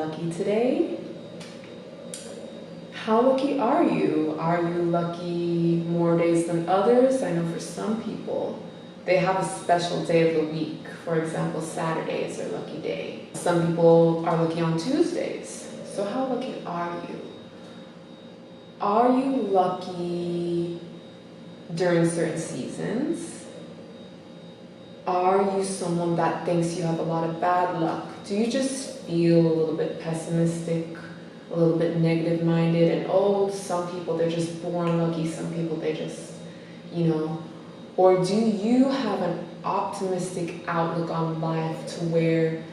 lucky today? How lucky are you? Are you lucky more days than others? I know for some people, they have a special day of the week. For example, Saturday is their lucky day. Some people are lucky on Tuesdays. So how lucky are you? Are you lucky during certain seasons? Are you someone that thinks you have a lot of bad luck? Do you just feel a little bit pessimistic, a little bit negative minded, and oh, some people, they're just born lucky, some people, they just, or do you have an optimistic outlook on life to where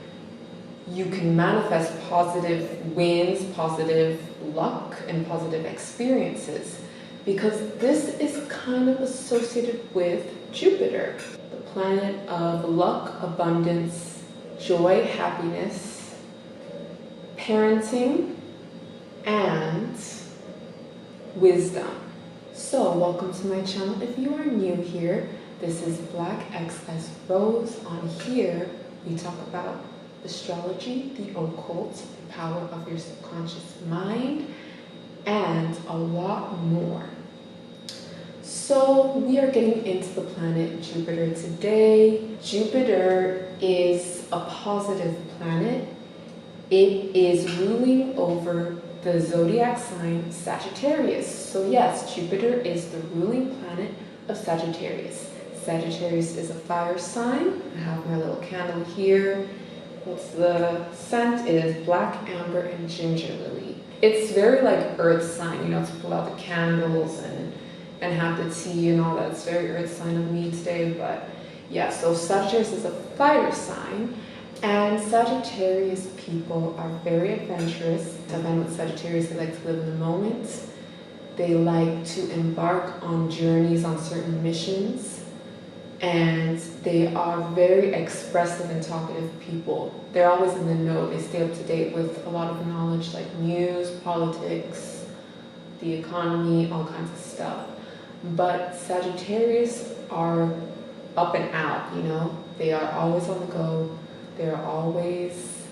you can manifest positive wins, positive luck, and positive experiences? Because this is kind of associated with Jupiter, the planet of luck, abundance, joy, happiness, parenting, and wisdom. So welcome to my channel. If you are new here, this is Black X as Rose. On here, we talk about astrology, the occult, the power of your subconscious mind, and a lot more. So we are getting into the planet Jupiter today. Jupiter is a positive planet. It is ruling over the zodiac sign Sagittarius. So yes, Jupiter is the ruling planet of Sagittarius. Sagittarius is a fire sign. I have my little candle here. What's the scent? It is black amber and ginger lily. It's very like earth sign, to pull out the candles and have the tea and all that. It's very earth sign of me today. But yeah, so Sagittarius is a fire sign. And Sagittarius people are very adventurous. I find with Sagittarius, they like to live in the moment. They like to embark on journeys, on certain missions. And they are very expressive and talkative people. They're always in the know. They stay up to date with a lot of knowledge like news, politics, the economy, all kinds of stuff. But Sagittarius are up and out, They are always on the go. They're always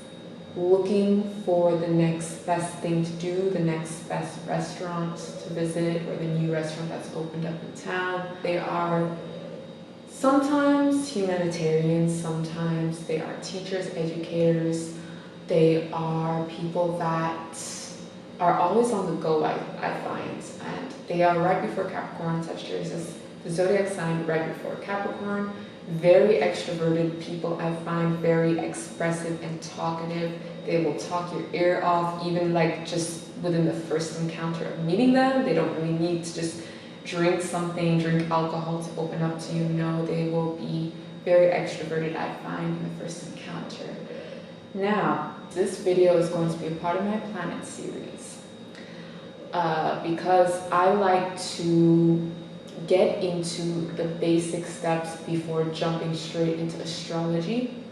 looking for the next best thing to do, the next best restaurant to visit, or the new restaurant that's opened up in town. They are sometimes humanitarians, sometimes they are teachers, educators. They are people that are always on the go, I find. And they are right before Capricorn. Sagittarius is the zodiac sign right before Capricorn. Very extroverted people, I find, very expressive and talkative. They will talk your ear off, even like just within the first encounter of meeting them. They don't really need to just drink alcohol to open up to you. No, they will be very extroverted, I find, in the first encounter. Now, this video is going to be a part of my planet series because I like to get into the basic steps before jumping straight into astrology.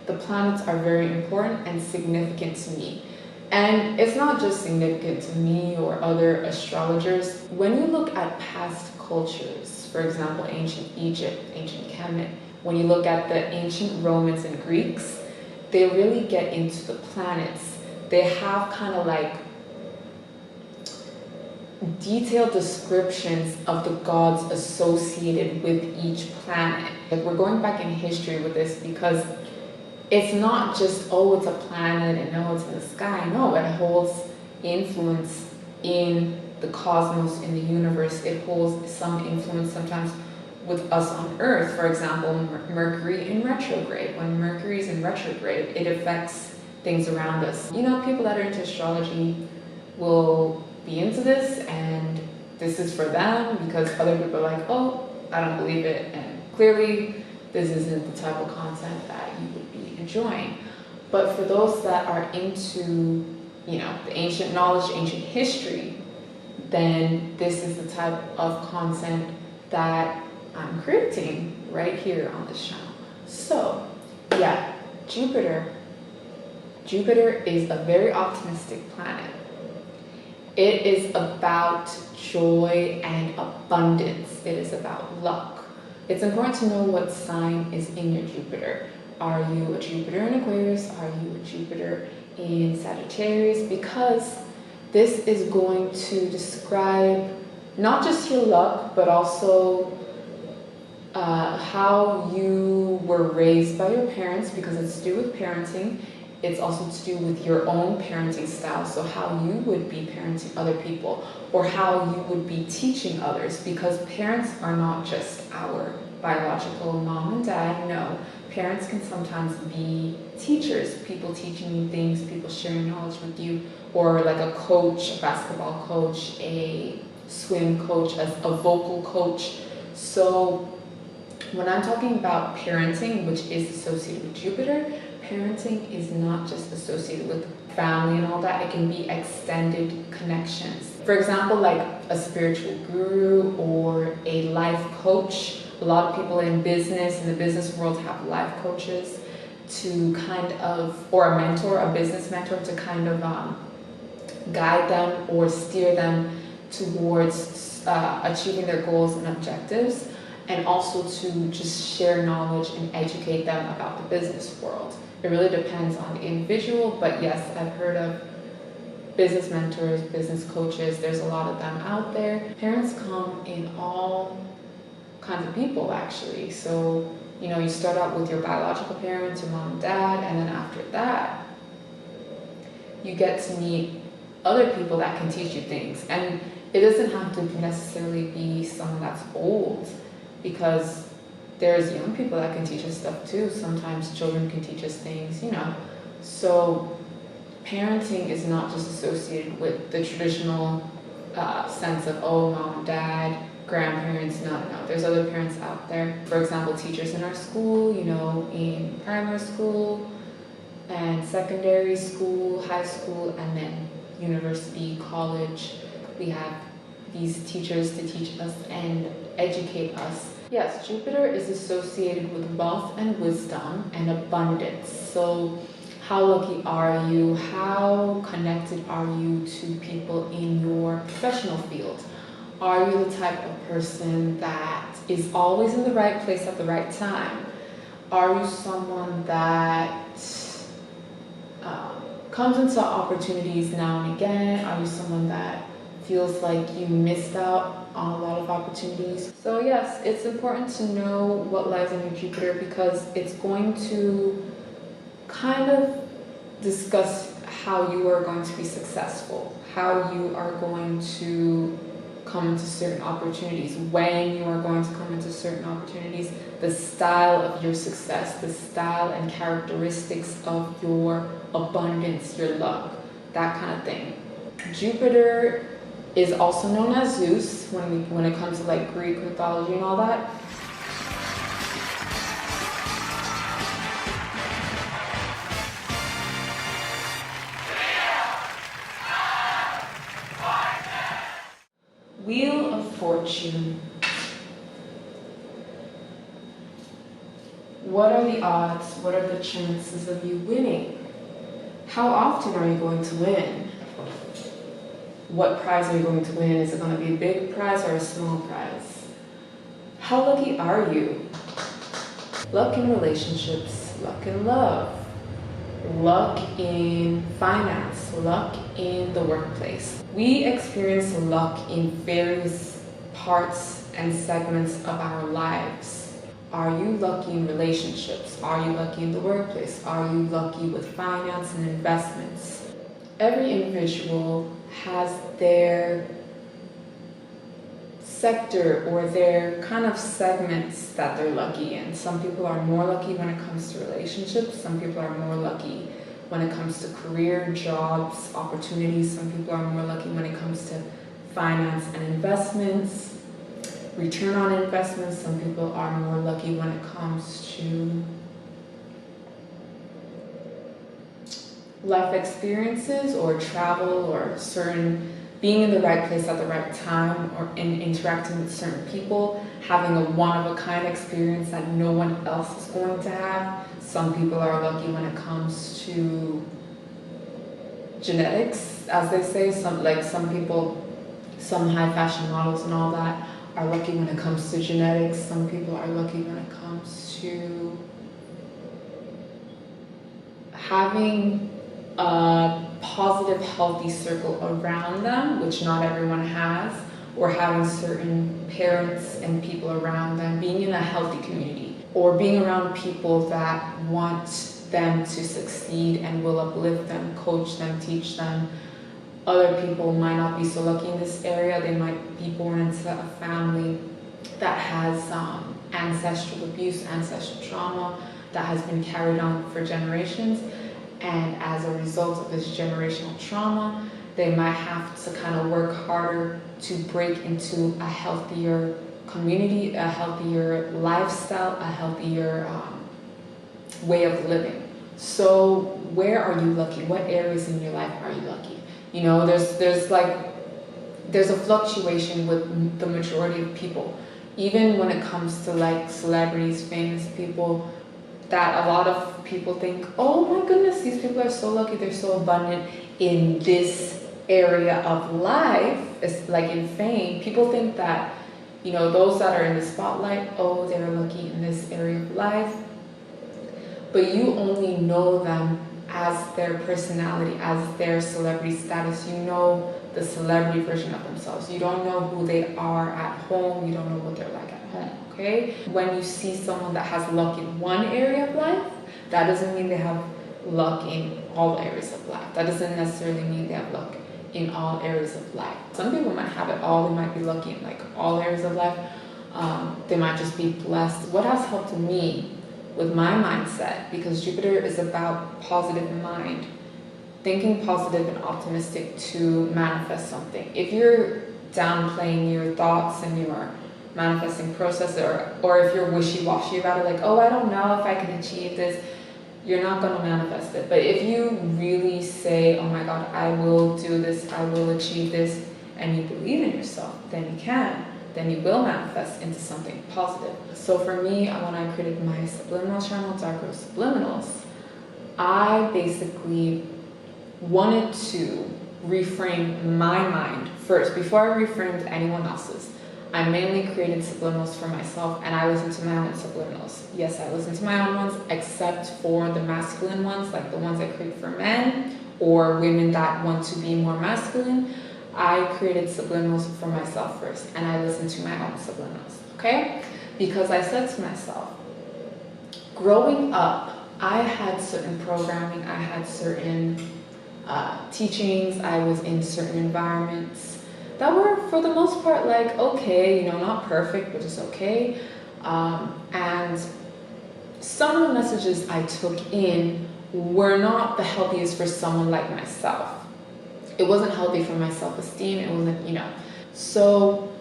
The planets are very important and significant to me. And it's not just significant to me or other astrologers. When you look at past cultures, for example, ancient Egypt, ancient Kemet, when you look at the ancient Romans and Greeks, they really get into the planets. They have kind of like detailed descriptions of the gods associated with each planet. Like, we're going back in history with this because it's not just, oh, it's a planet and no, it's in the sky. No, it holds influence in the cosmos, in the universe. It holds some influence sometimes with us on Earth. For example, Mercury in retrograde. When Mercury is in retrograde, it affects things around us. People that are into astrology will be into this, and this is for them, because other people are like, oh, I don't believe it, and clearly this isn't the type of content that you would be enjoying. But for those that are into, the ancient knowledge, ancient history, then this is the type of content that I'm creating right here on this channel. So, yeah, Jupiter is a very optimistic planet. It is about joy and abundance. It is about luck. It's important to know what sign is in your Jupiter. Are you a Jupiter in Aquarius? Are you a Jupiter in Sagittarius, because this is going to describe not just your luck, but also how you were raised by your parents, because it's to do with parenting. It's also to do with your own parenting style, so how you would be parenting other people, or how you would be teaching others, because parents are not just our biological mom and dad. No, parents can sometimes be teachers, people teaching you things, people sharing knowledge with you, or like a coach, a basketball coach, a swim coach, a vocal coach. So when I'm talking about parenting, which is associated with Jupiter, parenting is not just associated with family and all that. It can be extended connections. For example, like a spiritual guru or a life coach. A lot of people in business, in the business world, have life coaches to kind of, or a mentor, a business mentor, to kind of guide them or steer them towards achieving their goals and objectives, and also to just share knowledge and educate them about the business world. It really depends on the individual, but yes, I've heard of business mentors, business coaches. There's a lot of them out there. Parents come in all kinds of people, actually. So, you know, you start out with your biological parents, your mom and dad, and then after that, you get to meet other people that can teach you things. And it doesn't have to necessarily be someone that's old, because there's young people that can teach us stuff too. Sometimes children can teach us things, you know. So parenting is not just associated with the traditional sense of, oh, mom, dad, grandparents. No. There's other parents out there. For example, teachers in our school, you know, in primary school and secondary school, high school, and then university, college. We have these teachers to teach us and educate us. Yes, Jupiter is associated with wealth and wisdom and abundance. So how lucky are you? How connected are you to people in your professional field? Are you the type of person that is always in the right place at the right time? Are you someone that comes into opportunities now and again? Are you someone that feels like you missed out on a lot of opportunities? So yes, it's important to know what lies in your Jupiter, because it's going to kind of discuss how you are going to be successful, how you are going to come into certain opportunities, when you are going to come into certain opportunities, the style of your success, the style and characteristics of your abundance, your luck, that kind of thing. Jupiter is also known as Zeus when it comes to like Greek mythology and all that. Wheel of Fortune. What are the odds? What are the chances of you winning? How often are you going to win? What prize are you going to win? Is it going to be a big prize or a small prize? How lucky are you? Luck in relationships, luck in love, luck in finance, luck in the workplace. We experience luck in various parts and segments of our lives. Are you lucky in relationships? Are you lucky in the workplace? Are you lucky with finance and investments? Every individual has their sector or their kind of segments that they're lucky in. Some people are more lucky when it comes to relationships. Some people are more lucky when it comes to career, jobs, opportunities. Some people are more lucky when it comes to finance and investments, return on investments. Some people are more lucky when it comes to life experiences or travel or certain being in the right place at the right time, or in interacting with certain people, having a one-of-a-kind experience that no one else is going to have. Some people are lucky when it comes to genetics, as they say. Some people, some high fashion models and all that are lucky when it comes to genetics. Some people are lucky when it comes to having a positive, healthy circle around them, which not everyone has, or having certain parents and people around them, being in a healthy community, or being around people that want them to succeed and will uplift them, coach them, teach them. Other people might not be so lucky in this area. They might be born into a family that has ancestral abuse, ancestral trauma that has been carried on for generations. And as a result of this generational trauma, they might have to kind of work harder to break into a healthier community, a healthier lifestyle, a healthier way of living. So where are you lucky? What areas in your life are you lucky? You know, there's a fluctuation with the majority of people. Even when it comes to like celebrities, famous people, that a lot of people think, oh my goodness, these people are so lucky, they're so abundant in this area of life. It's like in fame, people think that, you know, those that are in the spotlight, oh, they're lucky in this area of life. But you only know them as their personality, as their celebrity status. You know the celebrity version of themselves. You don't know who they are at home. You don't know what they're like at home, okay? When you see someone that has luck in one area of life, that doesn't mean they have luck in all areas of life. That doesn't necessarily mean they have luck in all areas of life. Some people might have it all. They might be lucky in like all areas of life. They might just be blessed. What has helped me with my mindset, because Jupiter is about positive mind, thinking positive and optimistic to manifest something. If you're downplaying your thoughts and your manifesting process, or if you're wishy-washy about it, like, oh, I don't know if I can achieve this, you're not going to manifest it. But if you really say, oh my God, I will do this, I will achieve this, and you believe in yourself, then you can. Then you will manifest into something positive. So for me, when I created my Subliminal Channel, Dark Rose Subliminals, I basically wanted to reframe my mind first, before I reframed anyone else's. I mainly created subliminals for myself, and I listen to my own subliminals. Yes, I listen to my own ones, except for the masculine ones, like the ones I create for men or women that want to be more masculine. I created subliminals for myself first, and I listened to my own subliminals, okay? Because I said to myself, growing up, I had certain programming, I had certain teachings, I was in certain environments that were, for the most part, like, okay, you know, not perfect, but just okay. And some of the messages I took in were not the healthiest for someone like myself. It wasn't healthy for my self-esteem. It wasn't, you know. So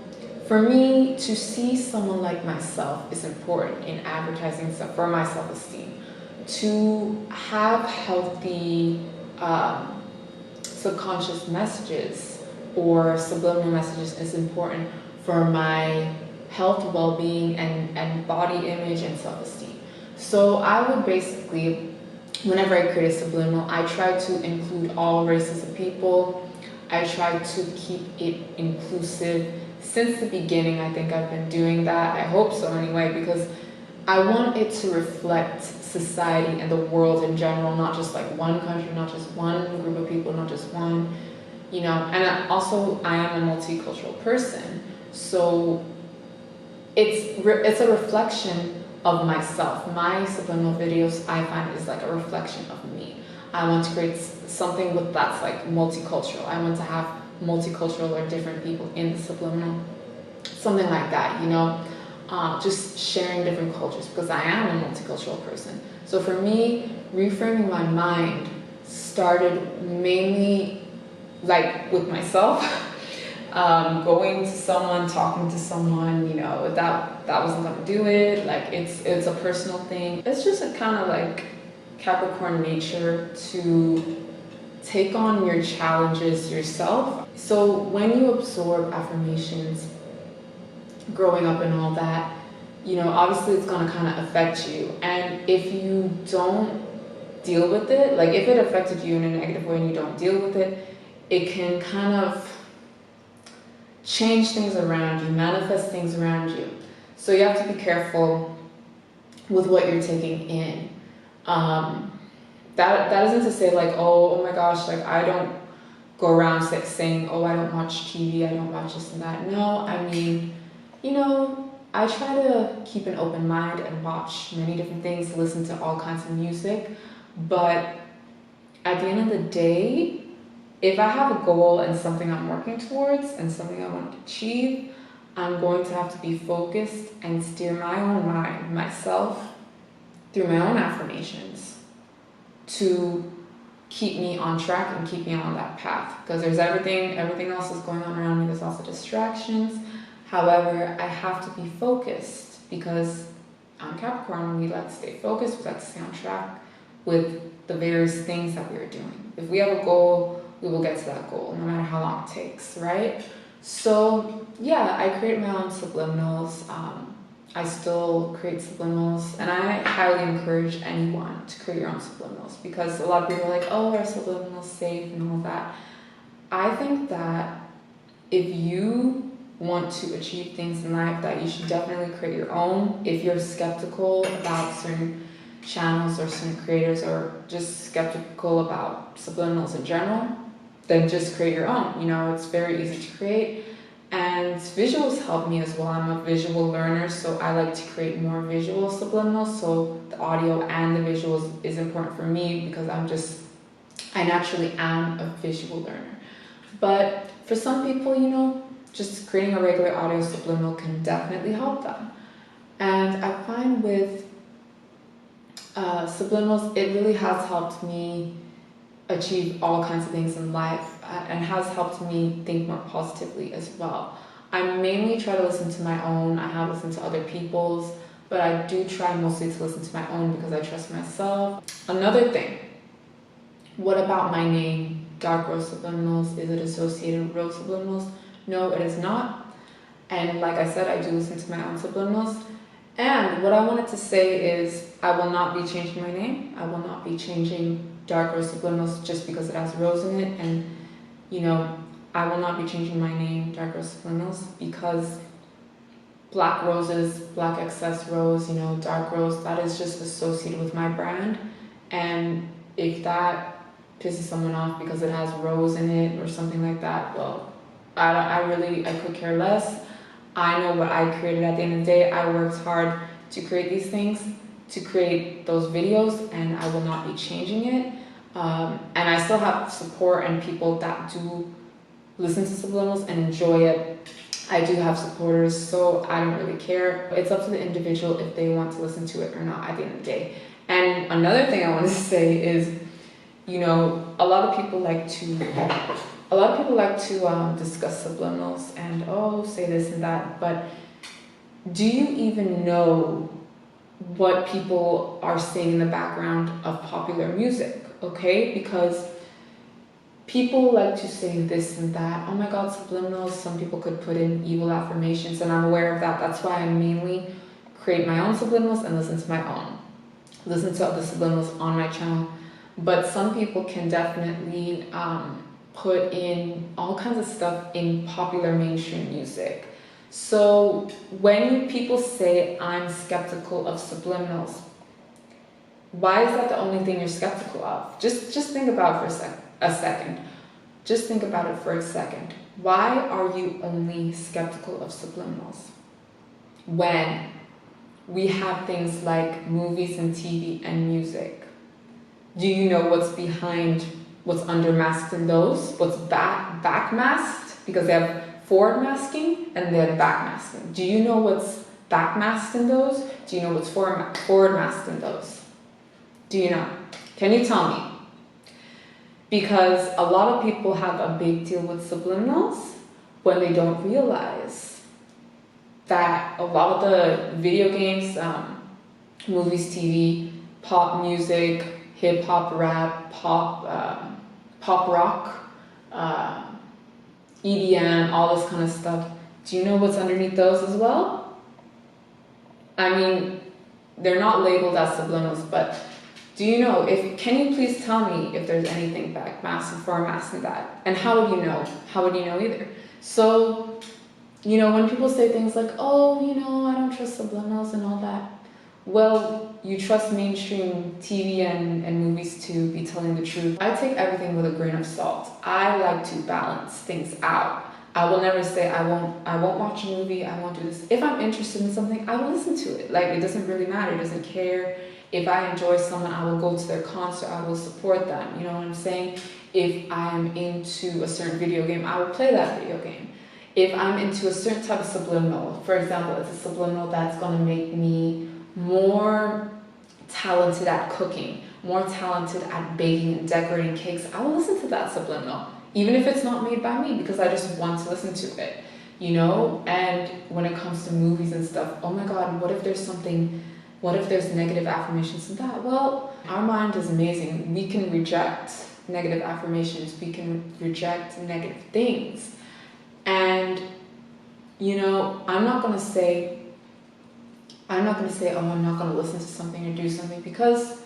for me to see someone like myself is important in advertising stuff for my self-esteem. To have healthy subconscious messages or subliminal messages is important for my health, well-being, and body image and self-esteem. So I would basically, whenever I create a subliminal, I try to include all races of people. I try to keep it inclusive. Since the beginning, I think I've been doing that. I hope so anyway, because I want it to reflect society and the world in general, not just like one country, not just one group of people, not just one, you know. And I am a multicultural person, so it's a reflection of myself. My subliminal videos, I find, is like a reflection of me. I want to create something that's like multicultural. I want to have multicultural or different people in the subliminal, something like that, you know. Just sharing different cultures, because I am a multicultural person. So for me, reframing my mind started mainly like with myself. Going to someone, talking to someone, you know, that wasn't gonna do it. Like it's a personal thing. It's just a kind of like Capricorn nature to take on your challenges yourself. So when you absorb affirmations, growing up and all that, you know, obviously it's gonna kind of affect you. And if you don't deal with it, like if it affected you in a negative way and you don't deal with it, it can kind of change things around you, manifest things around you. So you have to be careful with what you're taking in. that isn't to say like, oh my gosh, like I don't go around saying, oh, I don't watch TV, I don't watch this and that. No, I mean, you know, I try to keep an open mind and watch many different things, listen to all kinds of music, but at the end of the day, if I have a goal and something I'm working towards and something I want to achieve, I'm going to have to be focused and steer my own mind, myself, through my own affirmations to keep me on track and keep me on that path. Because there's everything else is going on around me. There's also distractions. However, I have to be focused because I'm Capricorn. We like to stay focused. We like to stay on track with the various things that we are doing. If we have a goal, we will get to that goal, no matter how long it takes, right? So yeah, I create my own subliminals. I still create subliminals, and I highly encourage anyone to create your own subliminals because a lot of people are like, oh, are subliminals safe and all that. I think that if you want to achieve things in life, that you should definitely create your own. If you're skeptical about certain channels or certain creators, or just skeptical about subliminals in general, then just create your own. You know, it's very easy to create. And visuals help me as well. I'm a visual learner, so I like to create more visual subliminals. So the audio and the visuals is important for me because I naturally am a visual learner. But for some people, you know, just creating a regular audio subliminal can definitely help them. And I find with subliminals, it really has helped me achieve all kinds of things in life and has helped me think more positively as well. I mainly try to listen to my own. I have listened to other people's, but I do try mostly to listen to my own because I trust myself. Another thing, what about my name, Dark Rose Subliminals? Is it associated with Rose Subliminals? No, it is not. And like I said, I do listen to my own subliminals. And what I wanted to say is I will not be changing my name. I will not be changing Dark Rose Subliminals just because it has rose in it. And, you know, I will not be changing my name, Dark Rose Subliminals, because black roses, black excess rose, you know, dark rose, that is just associated with my brand. And if that pisses someone off because it has rose in it or something like that, well, I could care less. I know what I created at the end of the day. I worked hard to create these things, to create those videos, and I will not be changing it. And I still have support and people that do listen to subliminals and enjoy it. I do have supporters, so I don't really care. It's up to the individual if they want to listen to it or not at the end of the day. And another thing I want to say is, you know, a lot of people like to discuss subliminals and, oh, say this and that, but do you even know what people are saying in the background of popular music? Okay, because people like to say this and that. Oh my God, subliminals. Some people could put in evil affirmations, and I'm aware of that. That's why I mainly create my own subliminals and listen to the subliminals on my channel. But some people can definitely put in all kinds of stuff in popular mainstream music. So when people say I'm skeptical of subliminals, why is that the only thing you're skeptical of? Just think about it for a second. Just think about it for a second. Why are you only skeptical of subliminals when we have things like movies and TV and music? Do you know what's behind, what's under masked in those? What's back masked? Because they have forward masking and they have back masking. Do you know what's back masked in those? Do you know what's forward masked in those? Do you know? Can you tell me? Because a lot of people have a big deal with subliminals when they don't realize that a lot of the video games, movies, TV, pop music, hip hop, rap, pop rock, EDM, all this kind of stuff. Do you know what's underneath those as well? I mean, they're not labeled as subliminals, but do you know, can you please tell me if there's anything back masked and forward masked in that? And how would you know? How would you know either? So, you know, when people say things like, oh, you know, I don't trust subliminals and all that, well, you trust mainstream TV and movies to be telling the truth. I take everything with a grain of salt. I like to balance things out. I will never say I won't watch a movie, I won't do this. If I'm interested in something, I will listen to it. Like, it doesn't really matter, it doesn't care. If I enjoy someone, I will go to their concert, I will support them, you know what I'm saying? If I'm into a certain video game, I will play that video game. If I'm into a certain type of subliminal, for example, it's a subliminal that's gonna make me more talented at cooking, more talented at baking and decorating cakes, I will listen to that subliminal. Even if it's not made by me, because I just want to listen to it, you know? And when it comes to movies and stuff, oh my God, what if there's negative affirmations in that? Well, our mind is amazing. We can reject negative affirmations. We can reject negative things. And, you know, I'm not gonna say, oh, I'm not gonna listen to something or do something, because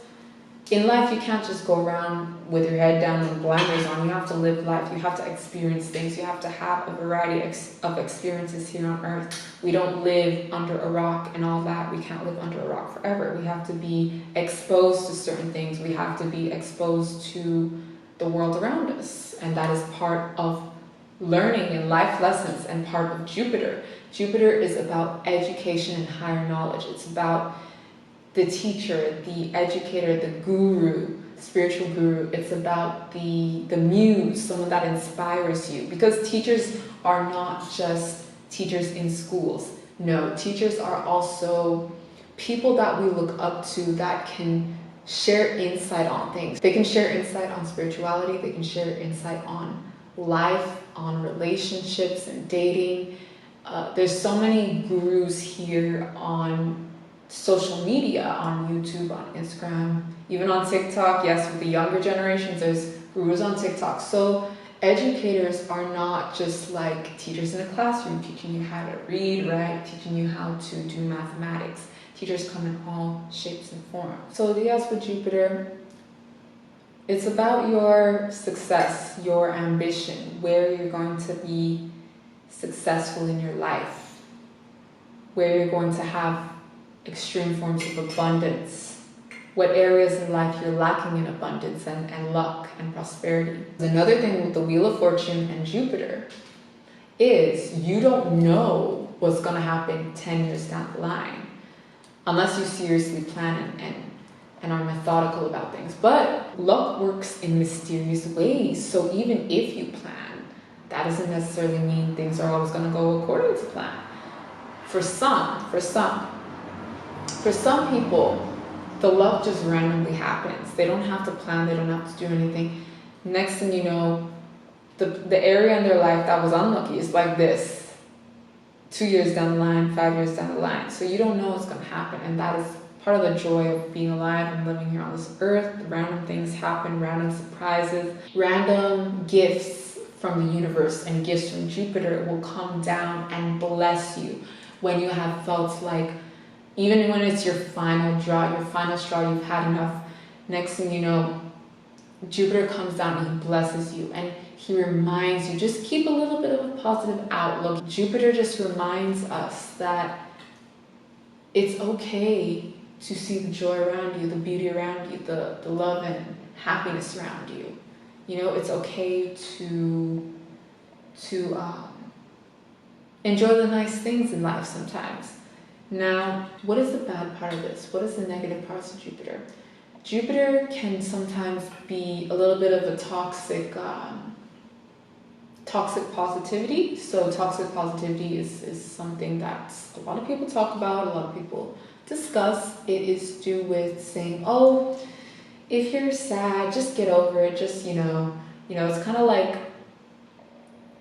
in life, you can't just go around with your head down and blinders on. You have to live life. You have to experience things. You have to have a variety of experiences here on earth. We don't live under a rock and all that. We can't live under a rock forever. We have to be exposed to certain things. We have to be exposed to the world around us. And that is part of learning and life lessons and part of Jupiter. Jupiter is about education and higher knowledge. It's about the teacher, the educator, the guru, spiritual guru. It's about the muse, someone that inspires you. Because teachers are not just teachers in schools. No, teachers are also people that we look up to that can share insight on things. They can share insight on spirituality. They can share insight on life, on relationships and dating. There's so many gurus here on social media, on YouTube, on Instagram, even on TikTok. Yes, with the younger generations, there's gurus on TikTok. So educators are not just like teachers in a classroom teaching you how to read, write, teaching you how to do mathematics. Teachers come in all shapes and forms. So yes, with Jupiter, it's about your success, your ambition, where you're going to be successful in your life, where you're going to have extreme forms of abundance, what areas in life you're lacking in abundance and luck and prosperity. Another thing with the Wheel of Fortune and Jupiter is you don't know what's going to happen 10 years down the line unless you seriously plan and are methodical about things. But luck works in mysterious ways. So even if you plan, that doesn't necessarily mean things are always going to go according to plan. For some people, the luck just randomly happens. They don't have to plan, they don't have to do anything. Next thing you know, the area in their life that was unlucky is like this. 2 years down the line, 5 years down the line. So you don't know what's going to happen. And that is part of the joy of being alive and living here on this earth. Random things happen, random surprises, random gifts from the universe and gifts from Jupiter will come down and bless you when you have felt like, even when it's your final straw, you've had enough. Next thing you know, Jupiter comes down and he blesses you and he reminds you, just keep a little bit of a positive outlook. Jupiter just reminds us that it's okay to see the joy around you, the beauty around you, the love and happiness around you. You know, it's okay to enjoy the nice things in life sometimes. Now, what is the bad part of this? What is the negative parts of Jupiter? Jupiter can sometimes be a little bit of a toxic positivity. So toxic positivity is something that a lot of people talk about, a lot of people discuss. It is due with saying, oh, if you're sad, just get over it. Just, you know, it's kind of like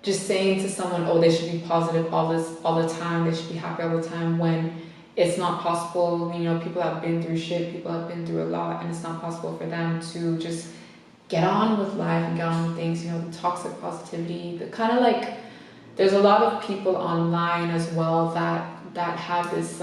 just saying to someone, oh, they should be positive all the time, they should be happy all the time, when it's not possible. You know, people have been through shit, people have been through a lot, and it's not possible for them to just get on with life and get on with things. You know, the toxic positivity, the kind of like, there's a lot of people online as well that have this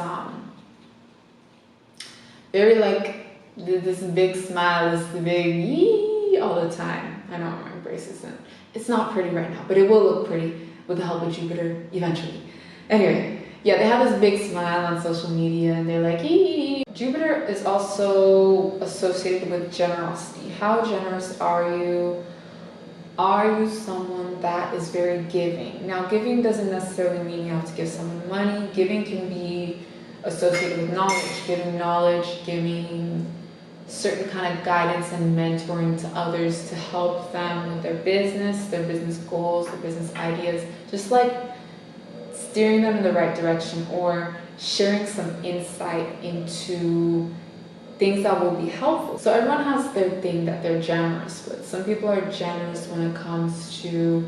very like this big smile, this big yee all the time. I know I'm wearing braces and it's not pretty right now, but it will look pretty with the help of Jupiter eventually. Anyway, yeah, they have this big smile on social media and they're like, ee. Jupiter is also associated with generosity. How generous are you? Are you someone that is very giving? Now, giving doesn't necessarily mean you have to give someone money. Giving can be associated with knowledge, giving certain kind of guidance and mentoring to others to help them with their business goals, their business ideas, just like steering them in the right direction or sharing some insight into things that will be helpful. So everyone has their thing that they're generous with. Some people are generous when it comes to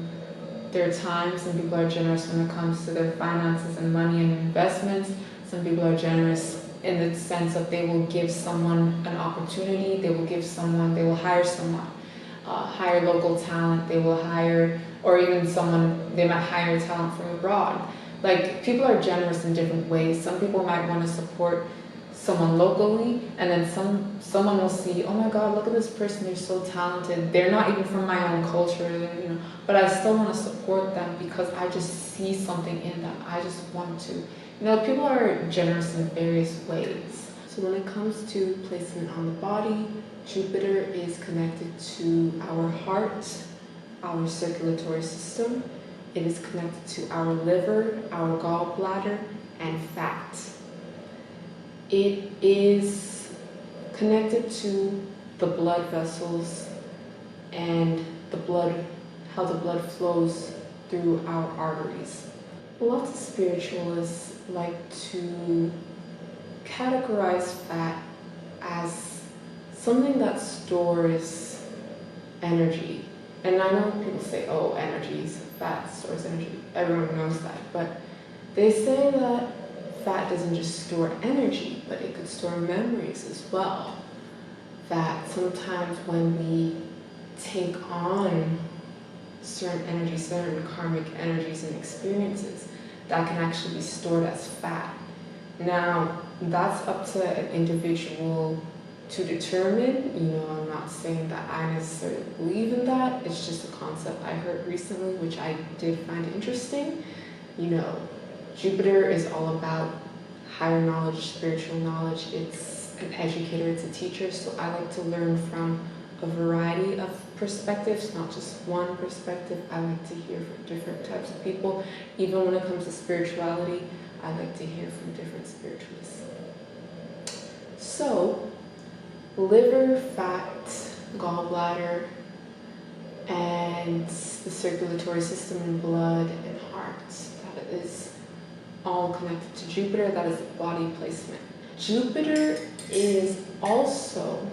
their time. Some people are generous when it comes to their finances and money and investments. Some people are generous in the sense that they will give someone an opportunity. They will hire someone, hire local talent. They will hire, or even they might hire talent from abroad. Like, people are generous in different ways. Some people might want to support someone locally, and then someone will see, oh my god, look at this person, they're so talented, they're not even from my own culture, but I still want to support them because I just see something in them. I just want to, people are generous in various ways. So when it comes to placement on the body, Jupiter is connected to our heart, our circulatory system. It is connected to our liver, our gallbladder, and fat. It is connected to the blood vessels and how the blood flows through our arteries. Lots of spiritualists like to categorize fat as something that stores energy. And I know people say, oh, fat stores energy. Everyone knows that. But they say that fat doesn't just store energy, but it could store memories as well. That sometimes when we take on certain energies, certain karmic energies and experiences, that can actually be stored as fat. Now, that's up to an individual to determine. I'm not saying that I necessarily believe in that. It's just a concept I heard recently, which I did find interesting. Jupiter is all about higher knowledge, spiritual knowledge. It's an educator, it's a teacher, so I like to learn from a variety of perspectives, not just one perspective. I like to hear from different types of people. Even when it comes to spirituality, I like to hear from different spiritualists. So, liver, fat, gallbladder, and the circulatory system and blood and heart, that is all connected to Jupiter. That is body placement. Jupiter is also,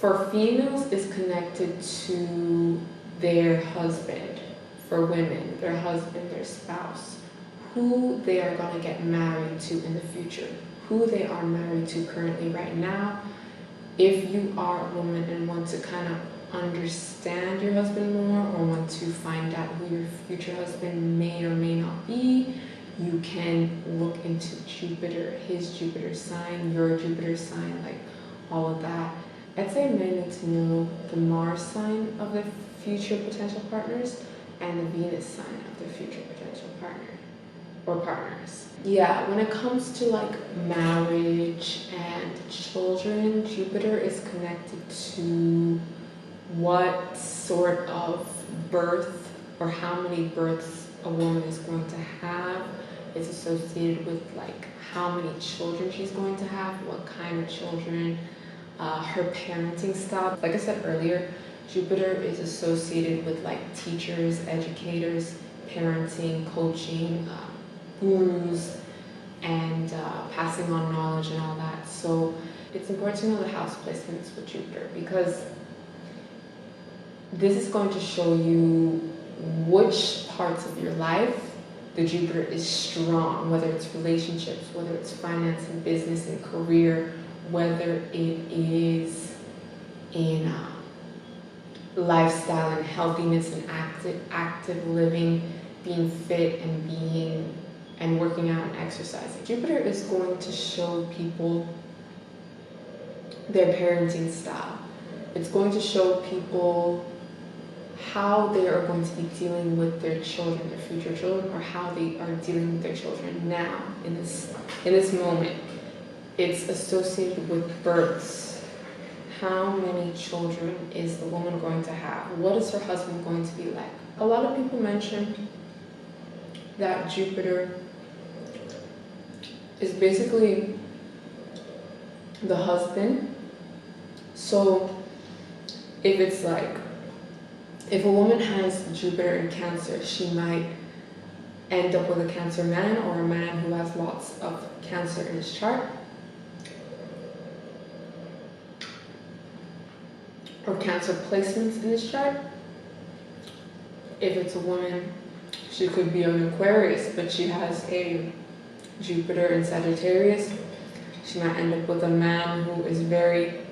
for females, is connected to their husband. For women, their husband, their spouse, who they are going to get married to in the future, who they are married to currently right now. If you are a woman and want to kind of understand your husband more, or want to find out who your future husband may or may not be, you can look into Jupiter, his Jupiter sign, your Jupiter sign, like all of that. I'd say men need to know the Mars sign of their future potential partners and the Venus sign of their future potential partner or partners. Yeah, when it comes to like marriage and children, Jupiter is connected to what sort of birth or how many births a woman is going to have. It's associated with like how many children she's going to have, what kind of children, her parenting style. Like I said earlier, Jupiter is associated with like teachers, educators, parenting, coaching, gurus, and passing on knowledge and all that. So it's important to know the house placements with Jupiter, because this is going to show you which parts of your life the Jupiter is strong, whether it's relationships, whether it's finance and business and career, whether it is in lifestyle and healthiness and active living, being fit and working out and exercising. Jupiter is going to show people their parenting style. It's going to show people how they are going to be dealing with their children, their future children, or how they are dealing with their children now in this moment. It's associated with births. How many children is the woman going to have? What is her husband going to be like? A lot of people mention that Jupiter is basically the husband. So if a woman has Jupiter in Cancer, she might end up with a Cancer man, or a man who has lots of Cancer in his chart. Or Cancer placements in his chart. If it's a woman, she could be an Aquarius, but she has a Jupiter in Sagittarius. She might end up with a man who is very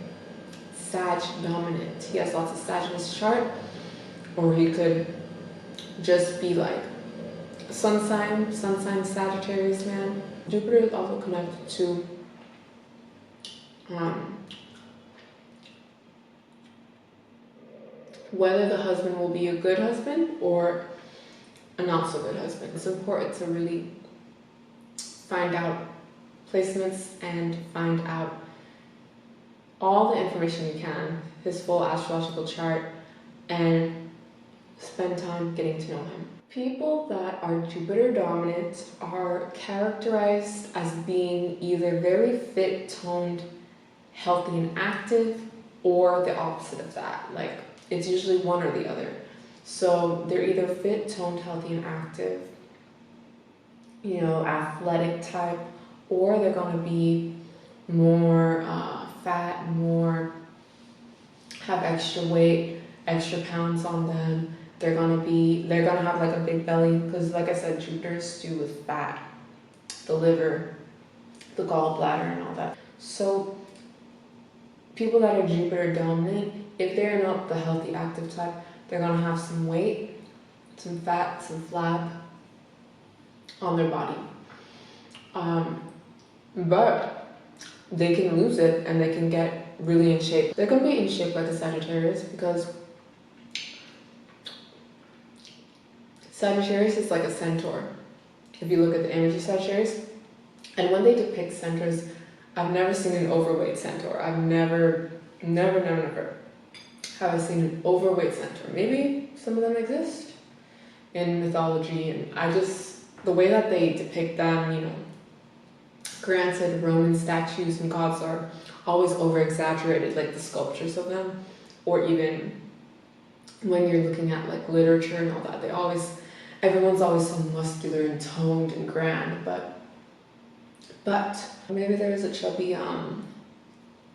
Sag dominant. He has lots of Sag in his chart. Or he could just be like a sun sign Sagittarius man. Jupiter is also connected to whether the husband will be a good husband or a not so good husband. It's important to really find out placements and find out all the information you can, his full astrological chart, and spend time getting to know him. People that are Jupiter dominant are characterized as being either very fit, toned, healthy, and active, or the opposite of that. Like, it's usually one or the other. So they're either fit, toned, healthy, and active, athletic type, or they're going to be more fat, more have extra weight, extra pounds on them. They're gonna have like a big belly, because like I said, Jupiter is to do with fat, the liver, the gallbladder, and all that. So people that are Jupiter dominant, if they're not the healthy, active type, they're gonna have some weight, some fat, some flab on their body. But they can lose it and they can get really in shape. They're gonna be in shape like a Sagittarius, because Sagittarius is like a centaur. If you look at the image of Sagittarius, and when they depict centaurs, I've never seen an overweight centaur. I've never have I seen an overweight centaur. Maybe some of them exist in mythology, and the way that they depict them, granted, Roman statues and gods are always over-exaggerated, like the sculptures of them, or even when you're looking at like literature and all that, everyone's always so muscular and toned and grand, but maybe there's a chubby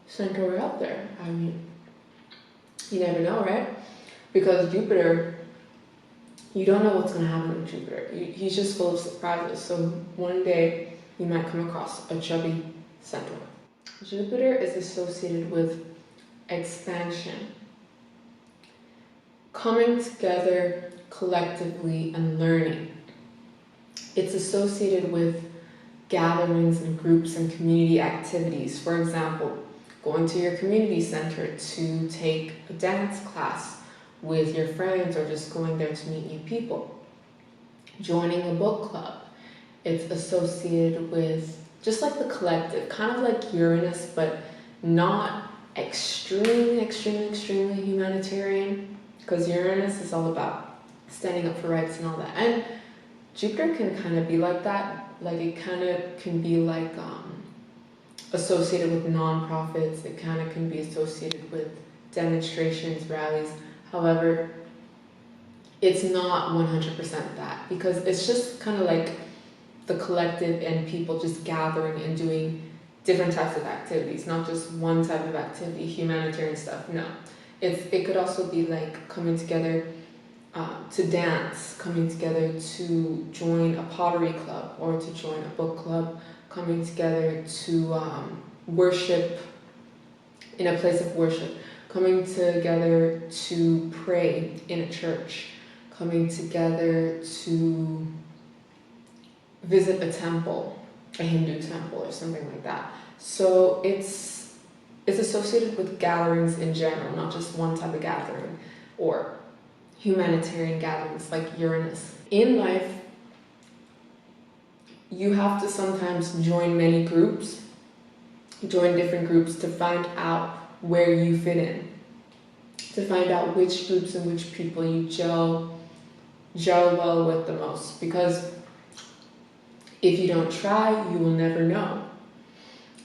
centaur out there. I mean, you never know, right? Because Jupiter, you don't know what's going to happen with Jupiter. He's just full of surprises. So one day you might come across a chubby centaur. Jupiter is associated with expansion, coming together collectively and learning. It's associated with gatherings and groups and community activities. For example, going to your community center to take a dance class with your friends, or just going there to meet new people. Joining a book club. It's associated with just like the collective, kind of like Uranus, but not extremely humanitarian, because Uranus is all about standing up for rights and all that. And Jupiter can kind of be like that. Like, it kind of can be like associated with non-profits. It kind of can be associated with demonstrations, rallies. However, it's not 100% that, because it's just kind of like the collective and people just gathering and doing different types of activities, not just one type of activity, humanitarian stuff. No, it could also be like coming together to dance, coming together to join a pottery club or to join a book club, coming together to worship in a place of worship, coming together to pray in a church, coming together to visit a temple, a Hindu temple or something like that. So it's associated with gatherings in general, not just one type of gathering or humanitarian gatherings like Uranus. In life, you have to sometimes join many groups, join different groups to find out where you fit in, to find out which groups and which people you gel well with the most. Because if you don't try, you will never know.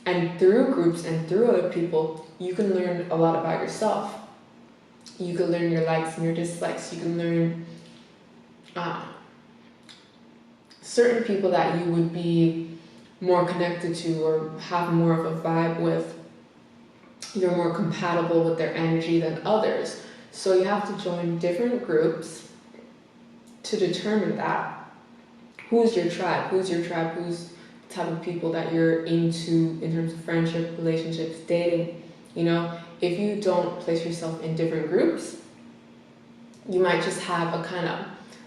And through groups and through other people, you can learn a lot about yourself. You can learn your likes and your dislikes. You can learn certain people that you would be more connected to or have more of a vibe with. You're more compatible with their energy than others. So you have to join different groups to determine that. Who's your tribe? Who's your tribe? Who's the type of people that you're into in terms of friendship, relationships, dating? You know, if you don't place yourself in different groups, you might just have a kind of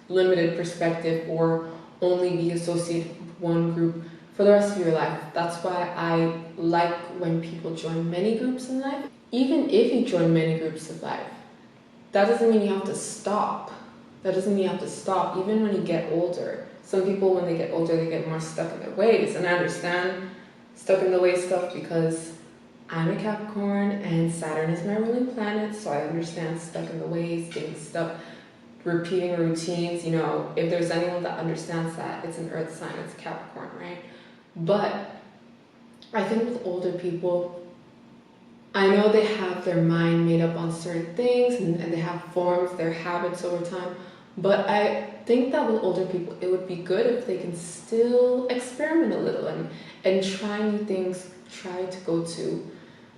limited perspective or only be associated with one group for the rest of your life. That's why I like when people join many groups in life. Even if you join many groups of life, that doesn't mean you have to stop. That doesn't mean you have to stop, even when you get older. Some people, when they get older, they get more stuck in their ways. And I understand stuck in the ways stuff because I'm a Capricorn and Saturn is my ruling planet. So I understand stuck in the ways, getting stuck, repeating routines. You know, if there's anyone that understands that, it's an earth sign, it's Capricorn, right? But I think with older people, I know they have their mind made up on certain things and they have formed their habits over time. But I think that with older people, it would be good if they can still experiment a little and try new things, try to go to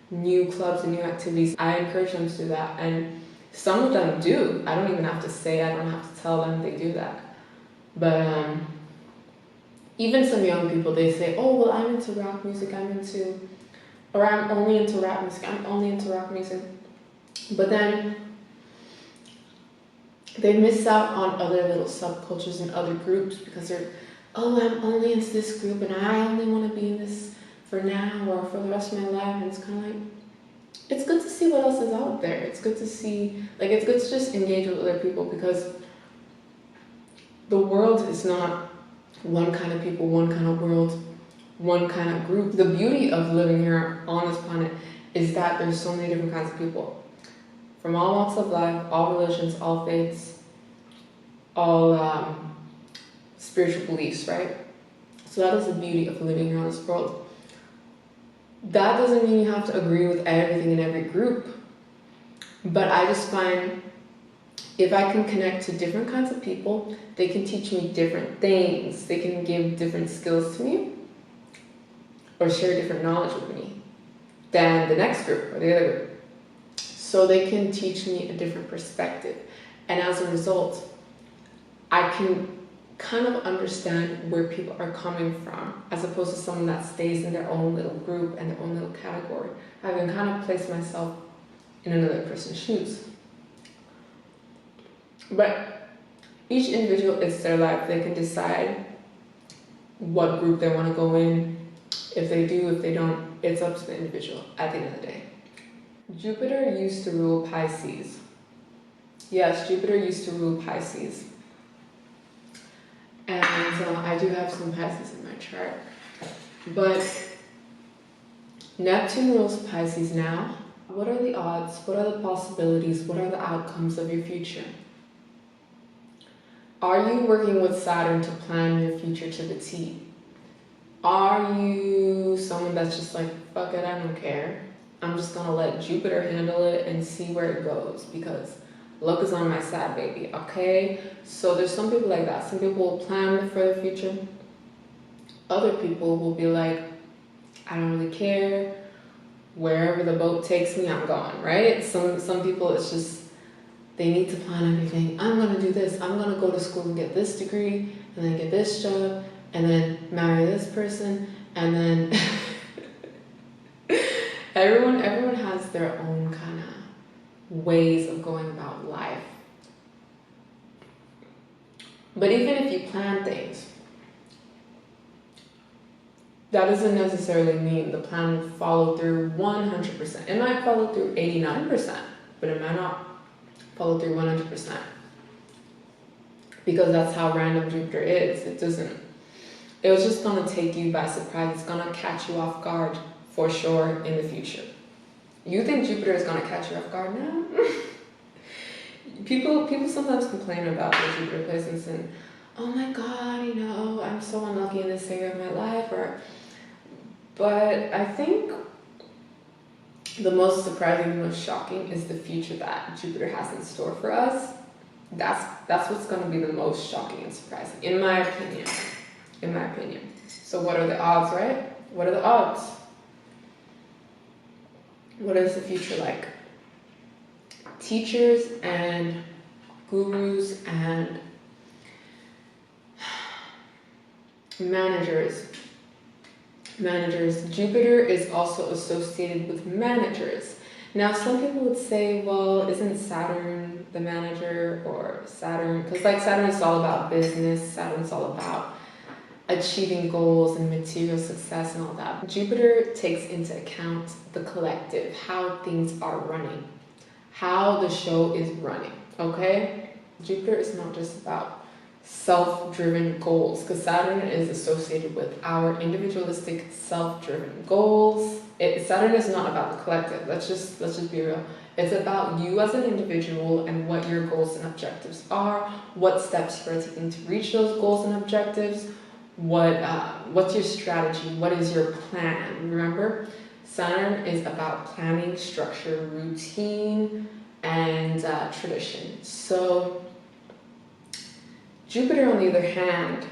new clubs and new activities. I encourage them to do that. And some of them do. I don't even have to say, I don't have to tell them they do that. But even some young people, they say, oh, well, I'm into rock music, I'm only into rap music, I'm only into rock music. But then they miss out on other little subcultures and other groups because they're, oh, I'm only into this group and I only want to be in this for now or for the rest of my life. And it's kind of like, it's good to see what else is out there. It's good to see, like, it's good to just engage with other people because the world is not one kind of people, one kind of world, one kind of group. The beauty of living here on this planet is that there's so many different kinds of people. From all walks of life, all religions, all faiths, all spiritual beliefs, right? So that is the beauty of living here on this world. That doesn't mean you have to agree with everything in every group. But I just find if I can connect to different kinds of people, they can teach me different things. They can give different skills to me or share different knowledge with me than the next group or the other group. So they can teach me a different perspective. And as a result, I can kind of understand where people are coming from as opposed to someone that stays in their own little group and their own little category. I can kind of place myself in another person's shoes. But each individual, it's their life. They can decide what group they want to go in. If they do, if they don't, it's up to the individual at the end of the day. Jupiter used to rule Pisces. Yes, Jupiter used to rule Pisces. And I do have some Pisces in my chart. But Neptune rules Pisces now. What are the odds? What are the possibilities? What are the outcomes of your future? Are you working with Saturn to plan your future to the T? Are you someone that's just like, fuck it, I don't care. I'm just gonna let Jupiter handle it and see where it goes because luck is on my side, baby, okay? So there's some people like that. Some people will plan for the future. Other people will be like, I don't really care. Wherever the boat takes me, I'm going, right? Some people, it's just, they need to plan everything. I'm gonna do this. I'm gonna go to school and get this degree and then get this job and then marry this person and then everyone has their own kind of ways of going about life. But even if you plan things, that doesn't necessarily mean the plan will follow through 100%. It might follow through 89%, but it might not follow through 100%. because that's how random Jupiter is. It was just gonna take you by surprise. It's gonna catch you off guard for sure in the future. You think Jupiter is gonna catch you off guard now? People sometimes complain about the Jupiter placements and, oh my God, you know, I'm so unlucky in this area of my life, but I think the most surprising, the most shocking is the future that Jupiter has in store for us. That's what's going to be the most shocking and surprising, in my opinion. In my opinion. So what are the odds, right? What are the odds? What is the future like? Teachers and gurus and managers. Jupiter is also associated with managers. Now, some people would say, well, isn't Saturn the manager, or Saturn? Because like Saturn is all about business. Saturn's all about achieving goals and material success and all that. Jupiter takes into account the collective, how things are running, how the show is running, okay? Jupiter is not just about self-driven goals, because Saturn is associated with our individualistic self-driven goals. Saturn is not about the collective. Let's just be real. It's about you as an individual and what your goals and objectives are, what steps you're taking to reach those goals and objectives, what's your strategy, what is your plan. Remember, Saturn is about planning, structure, routine, and tradition. So Jupiter, on the other hand,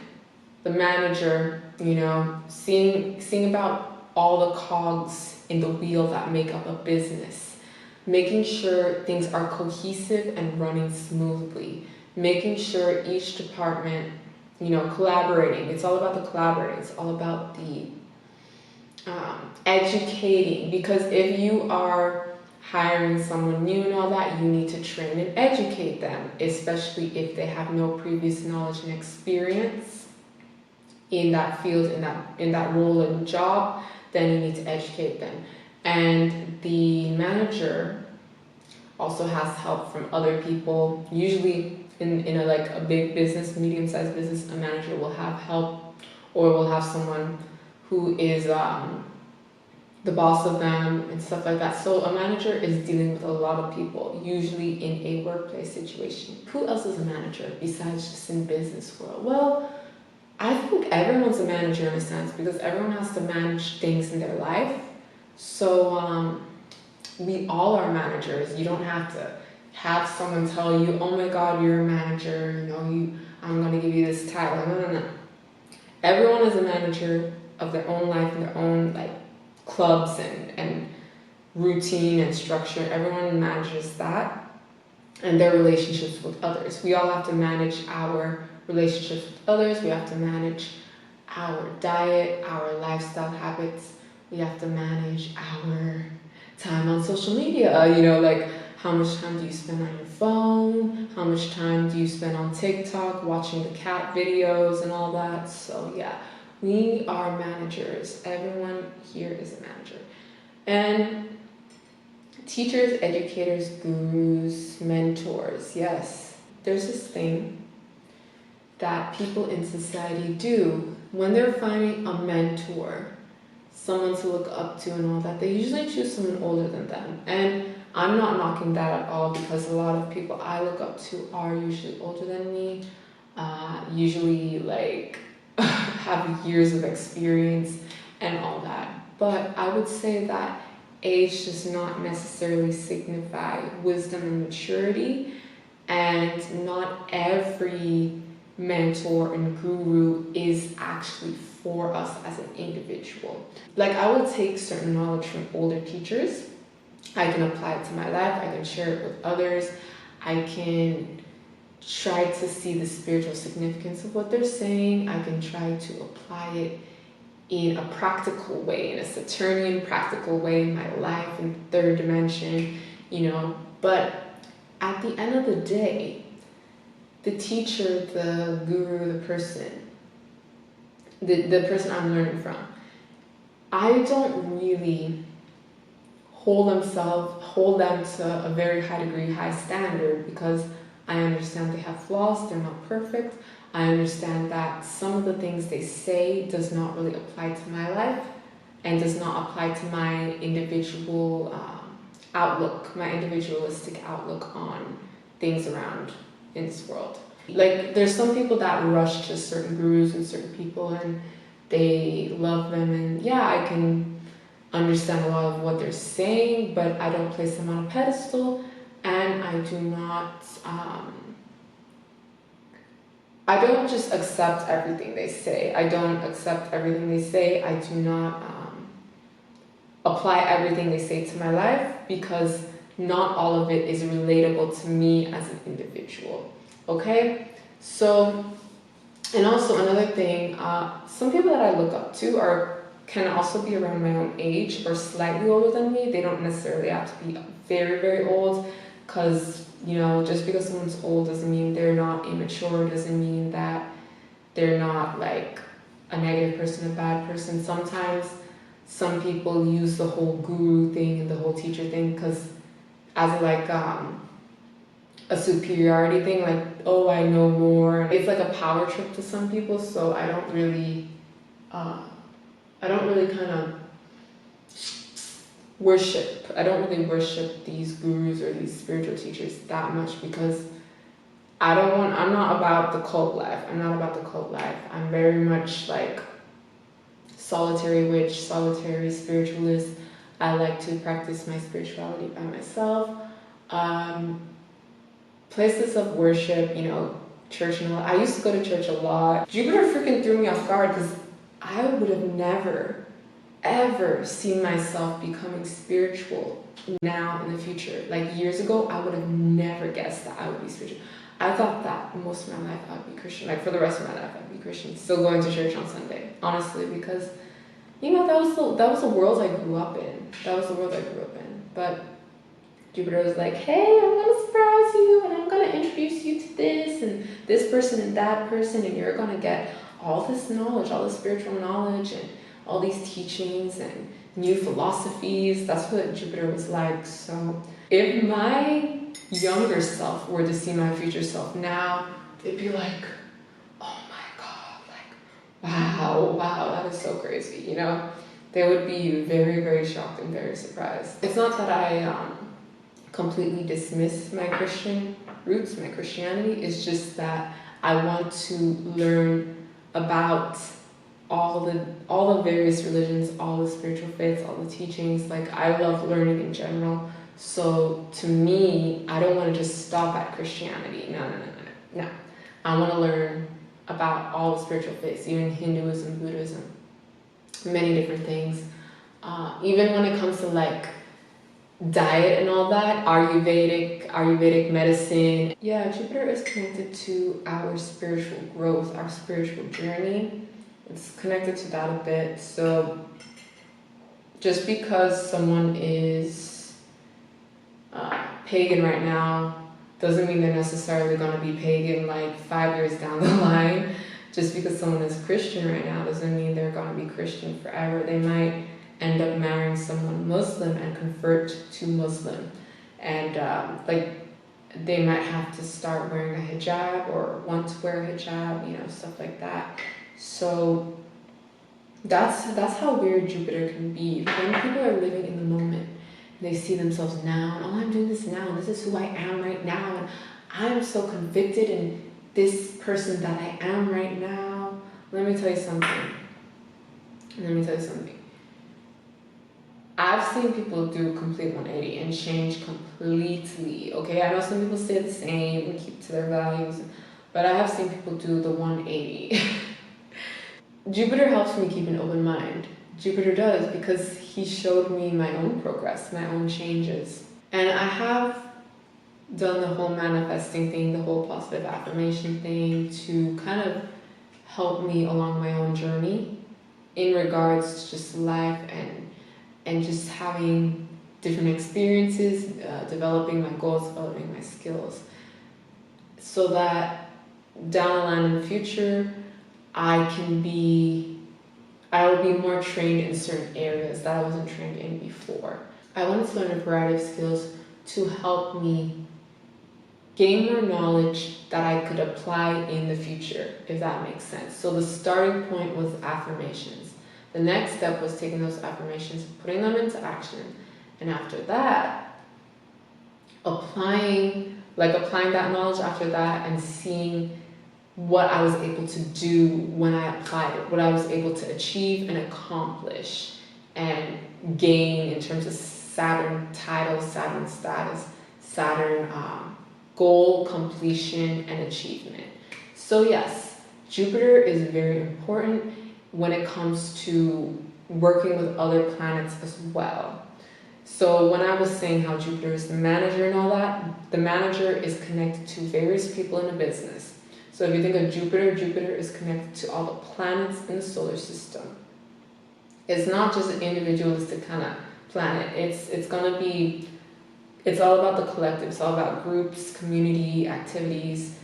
the manager, you know, seeing about all the cogs in the wheel that make up a business, making sure things are cohesive and running smoothly, making sure each department, you know, collaborating. It's all about the collaborating. It's all about the educating, because if you are hiring someone new and all that, you need to train and educate them, especially if they have no previous knowledge and experience in that field, in that role and job. Then you need to educate them. And the manager also has help from other people. Usually in a big business, medium-sized business, a manager will have help, or will have someone who is the boss of them and stuff like that. So a manager is dealing with a lot of people, usually in a workplace situation. Who else is a manager besides just in business world? Well, I think everyone's a manager in a sense, because everyone has to manage things in their life. So we all are managers. You don't have to have someone tell you, oh my God, you're a manager, you know, I'm going to give you this title. No. Everyone is a manager of their own life and their own clubs and routine and structure. Everyone manages that, and their relationships with others. We all have to manage our relationships with others. We have to manage our diet, our lifestyle habits. We have to manage our time on social media. You know, how much time do you spend on your phone? How much time do you spend on TikTok watching the cat videos and all that? So yeah, we are managers. Everyone here is a manager. And teachers, educators, gurus, mentors, yes. There's this thing that people in society do when they're finding a mentor, someone to look up to and all that. They usually choose someone older than them. And I'm not knocking that at all, because a lot of people I look up to are usually older than me, usually have years of experience and all that. But I would say that age does not necessarily signify wisdom and maturity, and not every mentor and guru is actually for us as an individual. I will take certain knowledge from older teachers. I can apply it to my life. I can share it with others. I can try to see the spiritual significance of what they're saying. I can try to apply it in a practical way, in a Saturnian practical way in my life, in third dimension, But at the end of the day, the teacher, the guru, the person I'm learning from, I don't really hold them to a very high degree, high standard, because I understand they have flaws, they're not perfect. I understand that some of the things they say does not really apply to my life and does not apply to my individual outlook, my individualistic outlook on things around in this world. Like, there's some people that rush to certain gurus and certain people and they love them, and yeah, I can understand a lot of what they're saying, but I don't place them on a pedestal, and I do not I don't just accept everything they say. I don't accept everything they say. I do not apply everything they say to my life, because not all of it is relatable to me as an individual. Okay? So, and also another thing, some people that I look up to can also be around my own age or slightly older than me. They don't necessarily have to be very, very old, because, you know, just because someone's old doesn't mean they're not immature, doesn't mean that they're not like a negative person, a bad person. Sometimes some people use the whole guru thing and the whole teacher thing because as like a superiority thing, like, oh, I know more. It's like a power trip to some people, so I don't really kind of worship. I don't really worship these gurus or these spiritual teachers that much, because I'm not about the cult life. I'm not about the cult life. I'm very much like solitary witch, solitary spiritualist. I like to practice my spirituality by myself. Places of worship, you know, church and all. I used to go to church a lot. Jupiter freaking threw me off guard, because I would have never ever seen myself becoming spiritual now in the future. Like years ago, I would have never guessed that I would be spiritual. I thought that most of my life I would be Christian. Like for the rest of my life I'd be Christian. Still going to church on Sunday, honestly, because, you know, that was the world I grew up in. That was the world I grew up in. But Jupiter was like, hey, I'm gonna surprise you, and I'm gonna introduce you to this and this person and that person, and you're gonna get all this knowledge, all this spiritual knowledge, and all these teachings and new philosophies. That's what Jupiter was like. So if my younger self were to see my future self now, they'd be like, oh my God, like, wow, that is so crazy, you know? They would be very, very shocked and very surprised. It's not that I completely dismiss my Christian roots, my Christianity. It's just that I want to learn about all the various religions, all the spiritual faiths, all the teachings. Like, I love learning in general. So to me, I don't want to just stop at Christianity. No. I want to learn about all the spiritual faiths, even Hinduism, Buddhism, many different things. Even when it comes to like diet and all that, Ayurvedic medicine. Yeah, Jupiter is connected to our spiritual growth, our spiritual journey. It's connected to that a bit. So just because someone is pagan right now doesn't mean they're necessarily going to be pagan like 5 years down the line. Just because someone is Christian right now doesn't mean they're going to be Christian forever. They might end up marrying someone Muslim and convert to Muslim, and like they might have to start wearing a hijab or want to wear a hijab, you know, stuff like that. So that's how weird Jupiter can be. When people are living in the moment, they see themselves now, and oh, I'm doing this now, and this is who I am right now, and I'm so convicted in this person that I am right now. Let me tell you something. I've seen people do a complete 180 and change completely, okay? I know some people stay the same and keep to their values, but I have seen people do the 180. Jupiter helps me keep an open mind. Jupiter does, because he showed me my own progress, my own changes. And I have done the whole manifesting thing, the whole positive affirmation thing, to kind of help me along my own journey in regards to just life and just having different experiences, developing my goals, developing my skills, so that down the line in the future, I will be more trained in certain areas that I wasn't trained in before. I wanted to learn a variety of skills to help me gain more knowledge that I could apply in the future, if that makes sense. So the starting point was affirmations. The next step was taking those affirmations, putting them into action. And after that, applying that knowledge after that and seeing what I was able to do when I applied it, what I was able to achieve and accomplish and gain in terms of Saturn title, Saturn status, Saturn goal, completion, and achievement. So yes, Jupiter is very important when it comes to working with other planets as well. So when I was saying how Jupiter is the manager and all that, the manager is connected to various people in a business. So if you think of Jupiter, Jupiter is connected to all the planets in the solar system. It's not just an individualistic kind of planet. It's all about the collective. It's all about groups, community, activities,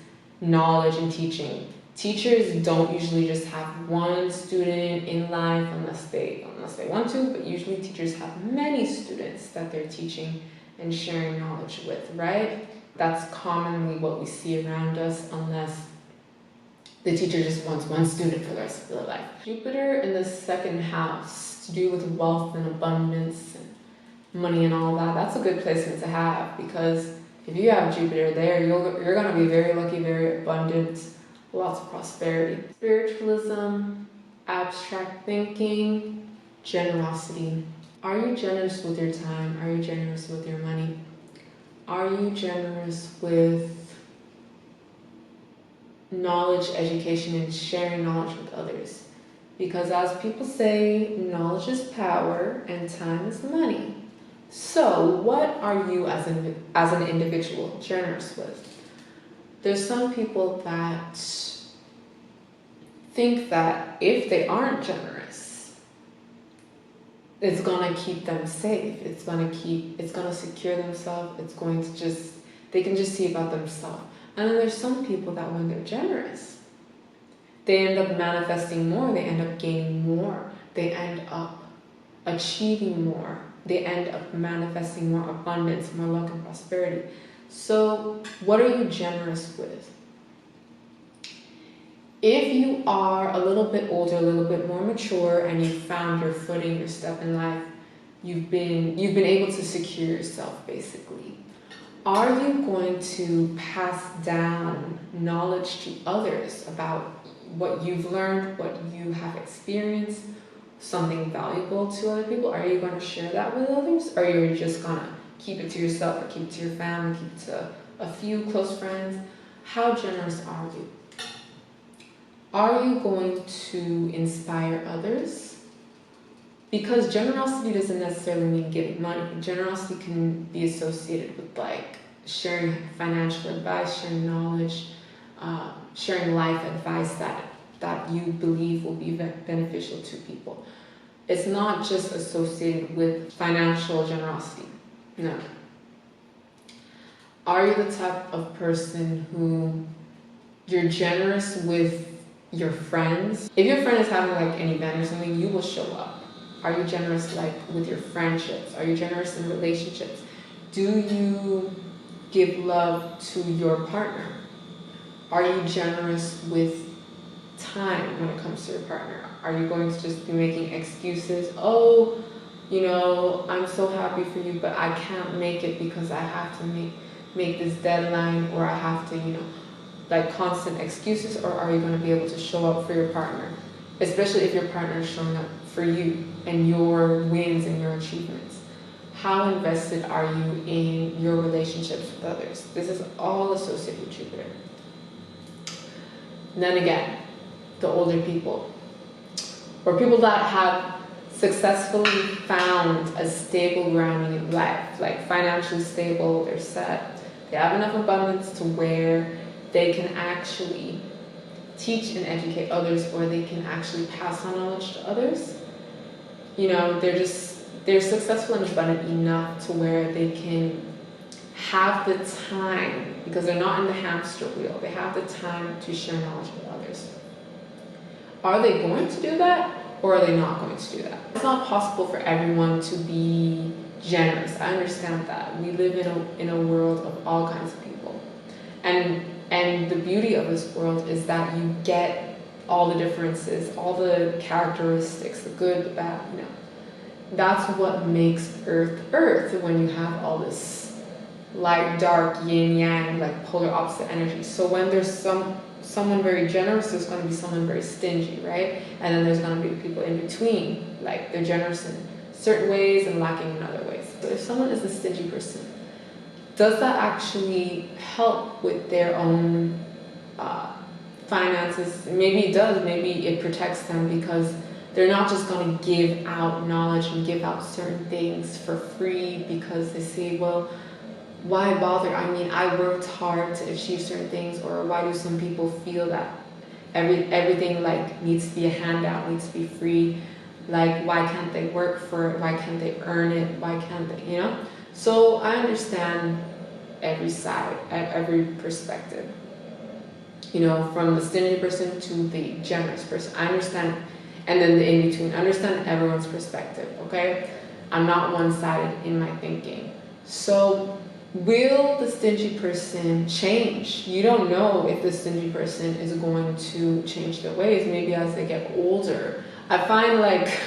knowledge, and teaching. Teachers don't usually just have one student in life unless they want to, but usually teachers have many students that they're teaching and sharing knowledge with, right? That's commonly what we see around us, unless the teacher just wants one student for the rest of their life. Jupiter in the second house, to do with wealth and abundance and money and all that, that's a good placement to have, because if you have Jupiter there, you're going to be very lucky, very abundant, lots of prosperity. Spiritualism, abstract thinking, generosity. Are you generous with your time? Are you generous with your money? Are you generous with knowledge, education, and sharing knowledge with others? Because as people say, knowledge is power and time is money. So what are you as an individual generous with? There's some people that think that if they aren't generous, it's gonna keep them safe. It's gonna secure themselves. They can just see about themselves. And then there's some people that when they're generous, they end up manifesting more. They end up gaining more. They end up achieving more. They end up manifesting more abundance, more luck and prosperity. So what are you generous with? If you are a little bit older, a little bit more mature, and you've found your footing, your step in life, you've been able to secure yourself, basically. Are you going to pass down knowledge to others about what you've learned, what you have experienced, something valuable to other people? Are you going to share that with others? Or are you just going to keep it to yourself, or keep it to your family, keep it to a few close friends? How generous are you? Are you going to inspire others? Because generosity doesn't necessarily mean giving money. Generosity can be associated with like sharing financial advice, sharing knowledge, sharing life advice that you believe will be beneficial to people. It's not just associated with financial generosity. No. Are you the type of person who you're generous with your friends? If your friend is having like an event or something, you will show up. Are you generous like with your friendships? Are you generous in relationships? Do you give love to your partner? Are you generous with time when it comes to your partner? Are you going to just be making excuses? Oh, I'm so happy for you, but I can't make it because I have to make this deadline, or I have to, like constant excuses? Or are you going to be able to show up for your partner, especially if your partner is showing up for you and your wins and your achievements? How invested are you in your relationships with others? This is all associated with Jupiter. And then again, the older people, or people that have successfully found a stable grounding in life, like financially stable, they're set, they have enough abundance to where they can actually teach and educate others, or they can actually pass on knowledge to others. They're successful and abundant enough to where they can have the time, because they're not in the hamster wheel, they have the time to share knowledge with others. Are they going to do that, or are they not going to do that? It's not possible for everyone to be generous. I understand that. We live in a world of all kinds of people. And the beauty of this world is that you get all the differences, all the characteristics, the good, the bad, you know. That's what makes Earth when you have all this light, dark, yin, yang, like polar opposite energy. So when there's someone very generous, there's going to be someone very stingy, right? And then there's going to be people in between, like they're generous in certain ways and lacking in other ways. So if someone is a stingy person, does that actually help with their own finances? Maybe it does. Maybe it protects them because they're not just going to give out knowledge and give out certain things for free because they say, well, why bother? I mean, I worked hard to achieve certain things. Or why do some people feel that everything like needs to be a handout, needs to be free? Like, why can't they work for it? Why can't they earn it? Why can't they, you know? So I understand every side, every perspective. You know, from the stingy person to the generous person. I understand, and then the in-between. I understand everyone's perspective, okay? I'm not one-sided in my thinking. So will the stingy person change? You don't know if the stingy person is going to change their ways, maybe as they get older. I find like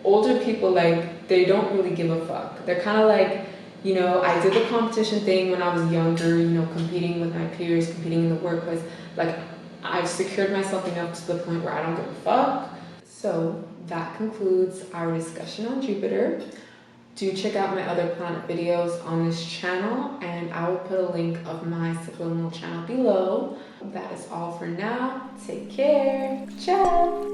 older people, like, they don't really give a fuck. They're kind of like, you know, I did the competition thing when I was younger, you know, competing with my peers, competing in the workplace. Like, I've secured myself enough to the point where I don't give a fuck. So that concludes our discussion on Jupiter. Do check out my other planet videos on this channel, and I will put a link of my Subliminal Channel below. That is all for now. Take care. Ciao.